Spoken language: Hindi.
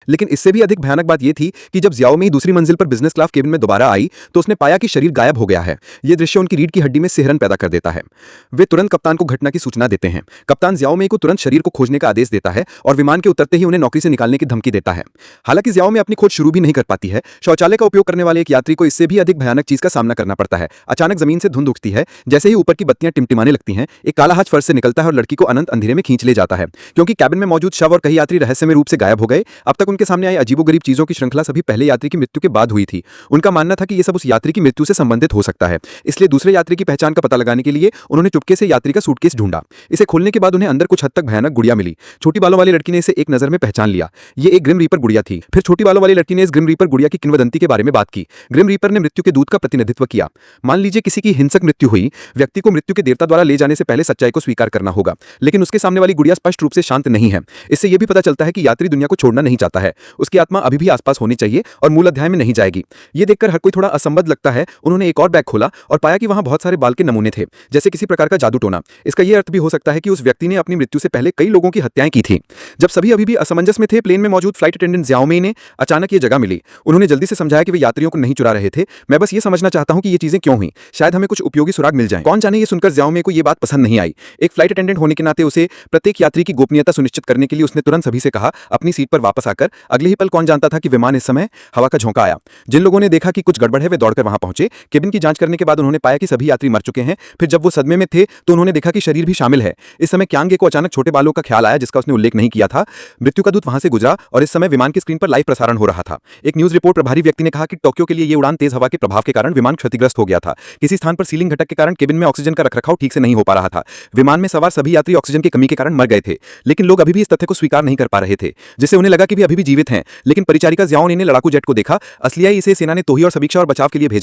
लेकिन इससे भी अधिक भयानक बात यह थी कि जब जियाओ मेई दूसरी मंजिल पर बिजनेस क्लास केबिन में दोबारा आई तो उसने पाया कि शरीर गायब हो गया है। यह दृश्य उनकी रीढ़ की हड्डी में सिहरन पैदा कर देता है। वे तुरंत कप्तान को घटना की सूचना देते हैं। कप्तान जियाओ मेई को तुरंत शरीर को खोजने का आदेश देता है और विमान के उतरते ही उन्हें नौकरी से निकालने की धमकी देता है। हालांकि जियाओ मेई अपनी खोज शुरू भी नहीं कर पाती है। शौचालय का उपयोग करने वाले एक यात्री को इससे भी अधिक भयानक चीज का सामना करना पड़ता है। अचानक जमीन से धुंध उठती है। जैसे ही ऊपर की बत्तियां टिमटिमाने लगती हैं, एक काला हाथ फर्श से निकलता है और लड़की को अनंत अंधेरे में खींच ले जाता है। क्योंकि कैबिन में मौजूद शव और कई यात्री रहस्यमय रूप से गायब हो गए, अब तक उनके सामने आई अजीबोगरीब चीजों की श्रृंखला सभी पहले यात्री की मृत्यु के बाद हुई थी। उनका मानना था कि यह सब उस यात्री की मृत्यु से संबंधित हो सकता है। इसलिए दूसरे यात्री की पहचान का पता लगाने के लिए उन्होंने चुपके से यात्री का सूटकेस ढूंढा। इसे खोलने के बाद उन्हें अंदर कुछ हद तक भयानक गुड़िया मिली। छोटी बालों वाली लड़की ने इसे एक नजर में पहचान लिया। ये एक ग्रिम रीपर गुड़िया थी। फिर छोटी बालों वाली लड़की ने इस ग्रिम रीपर गुड़िया की किंवदंती के बारे में बात की। ग्रिम रीपर ने मृत्यु के दूत का प्रतिनिधित्व किया। मान लीजिए किसी की हिंसक मृत्यु हुई, व्यक्ति को मृत्यु के देवता द्वारा ले जाने से पहले सच्चाई को स्वीकार करना होगा। लेकिन उसके सामने वाली गुड़िया स्पष्ट रूप से शांत नहीं है। इससे यह भी पता चलता है कि यात्री दुनिया को छोड़ना नहीं चाहता है। उसकी आत्मा अभी भी आसपास होनी चाहिए और मूल अध्याय में नहीं जाएगी। यह देखकर हर कोई थोड़ा असंबद्ध लगता है। उन्होंने एक और बैग खोला और पाया कि वहां बहुत सारे बाल के नमूने थे, जैसे किसी प्रकार का जादू टोना। इसका यह अर्थ भी हो सकता है कि उस व्यक्ति ने अपनी मृत्यु से पहले कई लोगों की हत्याएं की थी। जब सभी अभी भी असमंजस में थे, प्लेन में मौजूद फ्लाइट अटेंडेंट जियाओ मेई ने अचानक ये जगह मिली। उन्होंने जल्दी से समझाया कि वे यात्रियों को नहीं चुरा रहे थे। मैं बस ये समझना चाहता हूं कि ये चीजें क्यों हुई। शायद हमें कुछ उपयोगी सुराग मिल जाएं। कौन जाने, ये सुनकर जियाओ मेई को ये बात पसंद नहीं आई। एक फ्लाइट अटेंडेंट होने के नाते उसे प्रत्येक यात्री की गोपनीयता सुनिश्चित करने के लिए उसने तुरंत सभी से कहा अपनी सीट पर वापस आकर। अगले ही पल कौन जानता था कि विमान इस समय हवा का झोंका आया। जिन लोगों ने देखा कि कुछ गड़बड़ है वे दौड़कर वहां पहुंचे। केबिन की जांच करने के बाद उन्होंने पाया कि सभी यात्री मर चुके हैं। फिर जब वो सदमे में थे तो उन्होंने देखा कि शरीर भी शामिल है। इस समय क्यांगे को अचानक छोटे बालों का ख्याल आया, जिसका उसने उल्लेख नहीं किया था। मृत्यु का दूत वहां से गुजरा और इस समय विमान की स्क्रीन पर लाइव प्रसारण हो रहा था। एक न्यूज रिपोर्ट प्रभारी व्यक्ति ने कहा कि टोक्यो के लिए ये उड़ान तेज हवा के प्रभाव के कारण विमान क्षतिग्रस्त हो गया था। किसी स्थान पर सीलिंग घटक के कारण केबिन में ऑक्सीजन का रखरखाव ठीक से नहीं हो पा रहा था। विमान में सवार सभी यात्री ऑक्सीजन की कमी के कारण मर गए थे। लेकिन लोग अभी भी इस तथ्य को स्वीकार नहीं कर पा रहे थे, जिससे उन्हें लगा कि वे अभी भी जीवित हैं। लेकिन परिचारिका जियाओ ने लड़ाकू जेट को देखा। असलिया इसे सेना ने तोही और समीक्षा और बचाव के लिए भेजा।